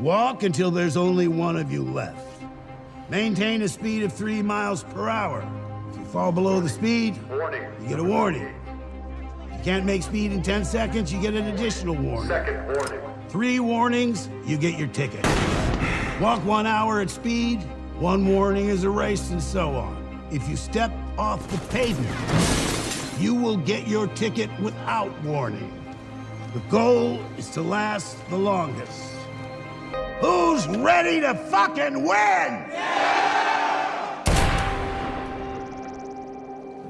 Walk until there's only one of you left. Maintain a speed of 3 miles per hour. If you fall below the speed, you get a warning. If you can't make speed in 10 seconds, you get an additional warning. Second warning. 3 warnings, you get your ticket. Walk 1 hour at speed, 1 warning is erased, and so on. If you step off the pavement, you will get your ticket without warning. The goal is to last the longest. Who's ready to fucking win?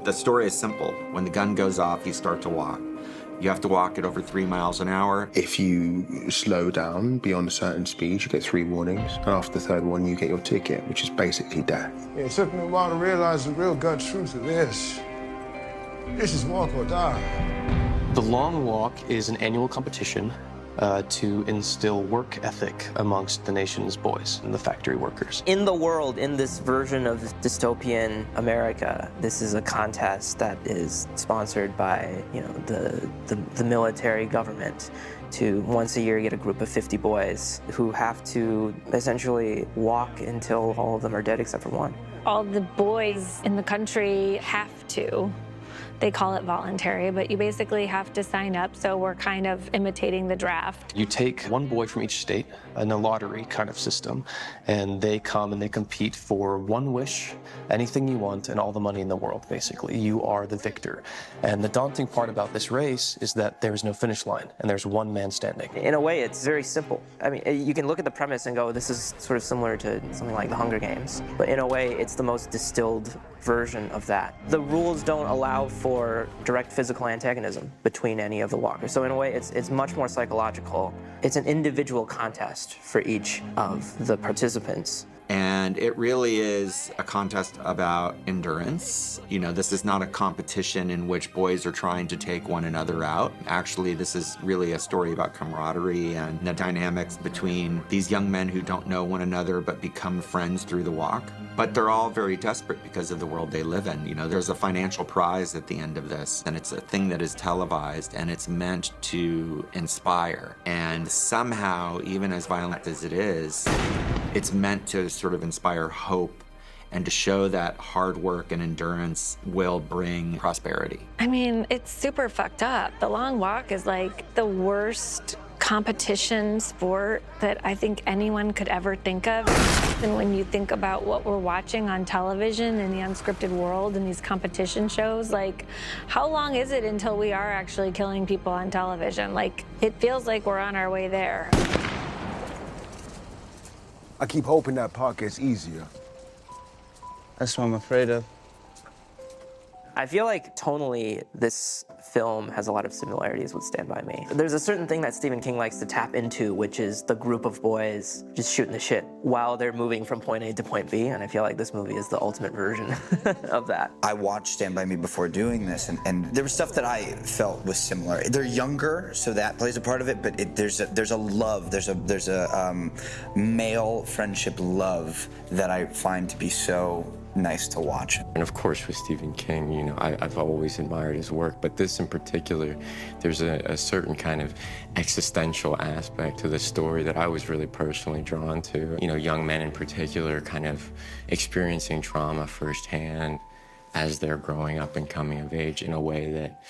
The story is simple. When the gun goes off, you start to walk. You have to walk at over 3 miles an hour. If you slow down beyond a certain speed, you get 3 warnings. And after the 3rd one, you get your ticket, which is basically death. It took me a while to realize the real gut truth of this. This is walk or die. The Long Walk is an annual competition to instill work ethic amongst the nation's boys and the factory workers. In the world, in this version of dystopian America, this is a contest that is sponsored by, the military government to once a year get a group of 50 boys who have to essentially walk until all of them are dead except for one. All the boys in the country have to. They call it voluntary, but you basically have to sign up, so we're kind of imitating the draft. You take 1 boy from each state in a lottery kind of system, and they come and they compete for 1 wish, anything you want, and all the money in the world, basically. You are the victor. And the daunting part about this race is that there's no finish line, and there's 1 man standing. In a way, it's very simple. I mean, you can look at the premise and go, this is sort of similar to something like the Hunger Games. But in a way, it's the most distilled version of that. The rules don't allow for direct physical antagonism between any of the walkers. So in a way, it's much more psychological. It's an individual contest for each of the participants. And it really is a contest about endurance. This is not a competition in which boys are trying to take one another out. Actually, this is really a story about camaraderie and the dynamics between these young men who don't know one another but become friends through the walk. But they're all very desperate because of the world they live in. There's a financial prize at the end of this, and it's a thing that is televised, and it's meant to inspire. And somehow, even as violent as it is, it's meant to sort of inspire hope and to show that hard work and endurance will bring prosperity. I mean, it's super fucked up. The Long Walk is like the worst competition sport that I think anyone could ever think of. And when you think about what we're watching on television in the unscripted world and these competition shows, like, how long is it until we are actually killing people on television? Like, it feels like we're on our way there. I keep hoping that part gets easier. That's what I'm afraid of. I feel like tonally, this film has a lot of similarities with Stand By Me. There's a certain thing that Stephen King likes to tap into, which is the group of boys just shooting the shit while they're moving from point A to point B, and I feel like this movie is the ultimate version of that. I watched Stand By Me before doing this, and there was stuff that I felt was similar. They're younger, so that plays a part of it, but there's a love, there's a male friendship love that I find to be so nice to watch. And of course with Stephen King, I've always admired his work, but this in particular, there's a certain kind of existential aspect to the story that I was really personally drawn to. Young men in particular kind of experiencing trauma firsthand as they're growing up and coming of age in a way that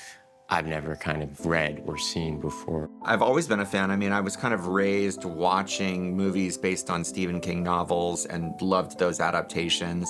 I've never kind of read or seen before. I've always been a fan. I mean, I was kind of raised watching movies based on Stephen King novels and loved those adaptations.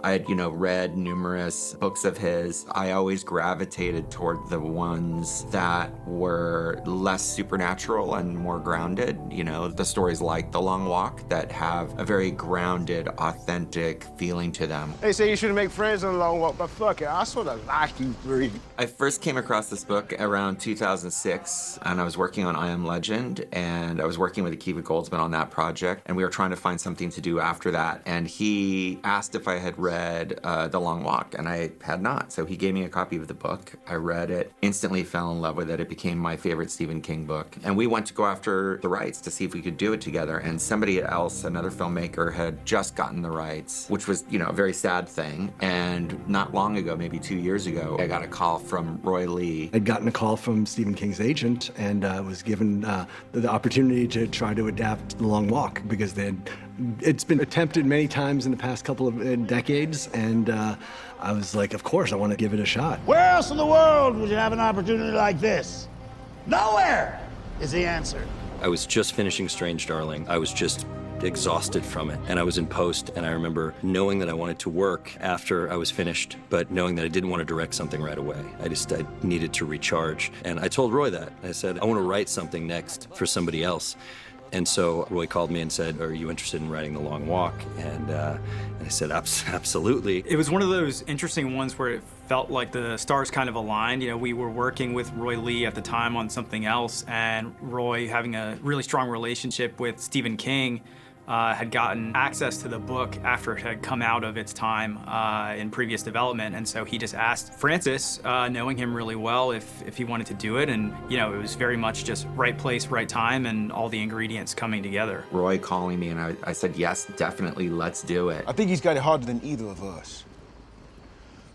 I had, read numerous books of his. I always gravitated toward the ones that were less supernatural and more grounded. The stories like The Long Walk that have a very grounded, authentic feeling to them. They say you shouldn't make friends on the Long Walk, but fuck it, I sort of like you three. I first came across this book around 2006, and I was working on I Am Legend, and I was working with Akiva Goldsman on that project, and we were trying to find something to do after that, and he asked if I had read The Long Walk, and I had not, so he gave me a copy of the book. I read it, instantly fell in love with it. It became my favorite Stephen King book, and we went to go after the rights to see if we could do it together, and somebody else, another filmmaker, had just gotten the rights, which was, a very sad thing, and not long ago, maybe 2 years ago, I got a call from Roy Lee, movie. I'd gotten a call from Stephen King's agent and was given the opportunity to try to adapt The Long Walk because it's been attempted many times in the past couple of decades, and I was like, of course, I want to give it a shot. Where else in the world would you have an opportunity like this? Nowhere is the answer. I was just finishing Strange Darling. I was just exhausted from it, and I was in post, and I remember knowing that I wanted to work after I was finished, but knowing that I didn't want to direct something right away. I needed to recharge, and I told Roy that. I said, I want to write something next for somebody else. And so Roy called me and said, are you interested in writing The Long Walk? And I said, absolutely. It was one of those interesting ones where it felt like the stars kind of aligned. You know, we were working with Roy Lee at the time on something else, and Roy, having a really strong relationship with Stephen King, had gotten access to the book after it had come out of its time in previous development, and so he just asked Francis, knowing him really well, if he wanted to do it, and you know, it was very much just right place, right time, and all the ingredients coming together. Roy calling me, and I said, yes, definitely, let's do it. I think he's got it harder than either of us.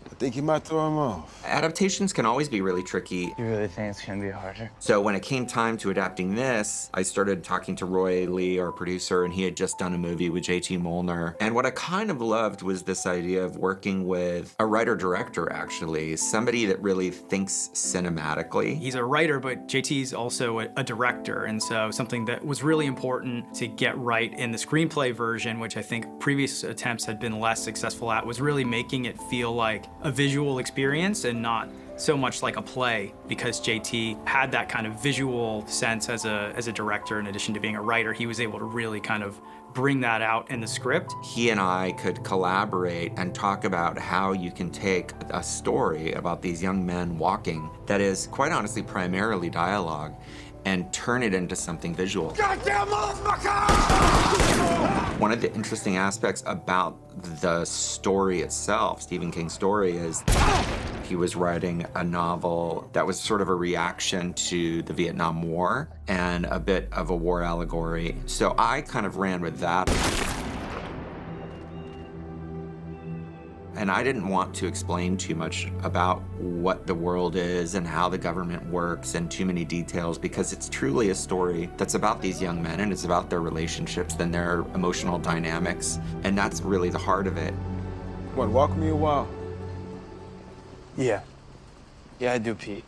I think he might throw him off. Adaptations can always be really tricky. You really think it's gonna be harder? So when it came time to adapting this, I started talking to Roy Lee, our producer, and he had just done a movie with J.T. Molnar. And what I kind of loved was this idea of working with a writer-director, actually, somebody that really thinks cinematically. He's a writer, but JT's also a director, and so something that was really important to get right in the screenplay version, which I think previous attempts had been less successful at, was really making it feel like a visual experience and not so much like a play, because JT had that kind of visual sense as a director. In addition to being a writer, he was able to really kind of bring that out in the script. He and I could collaborate and talk about how you can take a story about these young men walking that is, quite honestly, primarily dialogue, and turn it into something visual. Goddamn motherfucker! One of the interesting aspects about the story itself, Stephen King's story, is he was writing a novel that was sort of a reaction to the Vietnam War and a bit of a war allegory. So I kind of ran with that. And I didn't want to explain too much about what the world is and how the government works and too many details, because it's truly a story that's about these young men and it's about their relationships and their emotional dynamics. And that's really the heart of it. What, walk me a while? Yeah. Yeah, I do, Pete.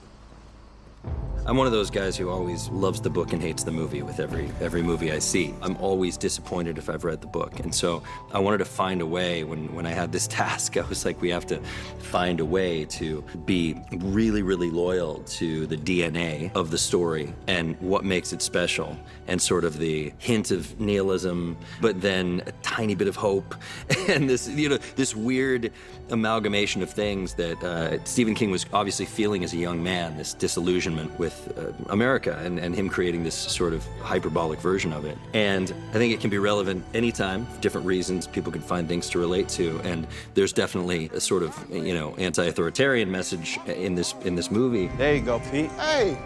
I'm one of those guys who always loves the book and hates the movie with every movie I see. I'm always disappointed if I've read the book. And so I wanted to find a way, when I had this task, I was like, we have to find a way to be really, really loyal to the DNA of the story and what makes it special, and sort of the hint of nihilism, but then a tiny bit of hope, and this, you know, this weird amalgamation of things that Stephen King was obviously feeling as a young man, this disillusionment with America, and him creating this sort of hyperbolic version of it. And I think it can be relevant anytime, for different reasons. People can find things to relate to, and there's definitely a sort of, you know, anti-authoritarian message in this movie. There you go, Pete. Hey,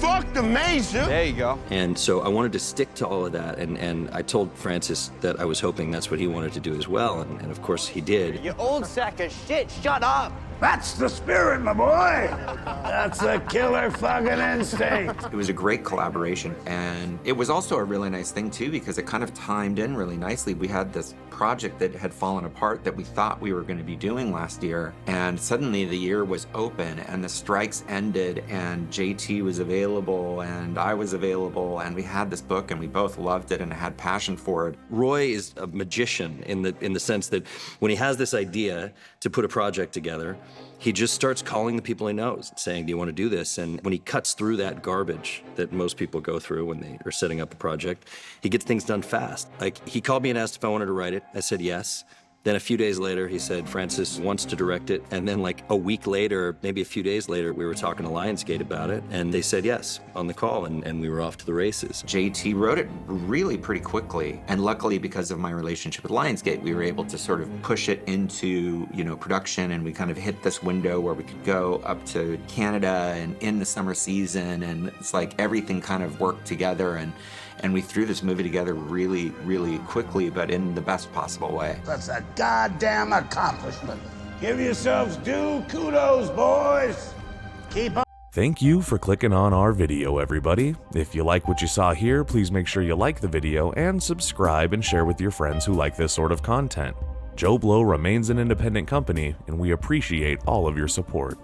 fuck the major. There you go. And so I wanted to stick to all of that, and I told Francis that I was hoping that's what he wanted to do as well, and of course he did. You old sack of shit, shut up! That's the spirit, my boy. That's a killer fucking instinct. It was a great collaboration, and it was also a really nice thing too, because it kind of timed in really nicely. We had this project that had fallen apart that we thought we were going to be doing last year, and suddenly the year was open and the strikes ended and JT was available and I was available, and we had this book and we both loved it and had passion for it. Roy is a magician in the sense that when he has this idea to put a project together, he just starts calling the people he knows, saying, do you want to do this? And when he cuts through that garbage that most people go through when they are setting up a project, he gets things done fast. Like, he called me and asked if I wanted to write it. I said yes. Then a few days later, he said, Francis wants to direct it. And then like a week later, maybe a few days later, we were talking to Lionsgate about it, and they said yes on the call, and we were off to the races. JT wrote it really pretty quickly, and luckily because of my relationship with Lionsgate, we were able to sort of push it into, you know, production, and we kind of hit this window where we could go up to Canada and in the summer season, and it's like everything kind of worked together, and we threw this movie together really, really quickly, but in the best possible way. That's a goddamn accomplishment. Give yourselves due kudos, boys. Keep on. Thank you for clicking on our video, everybody. If you like what you saw here, please make sure you like the video and subscribe and share with your friends who like this sort of content. Joblo remains an independent company, and we appreciate all of your support.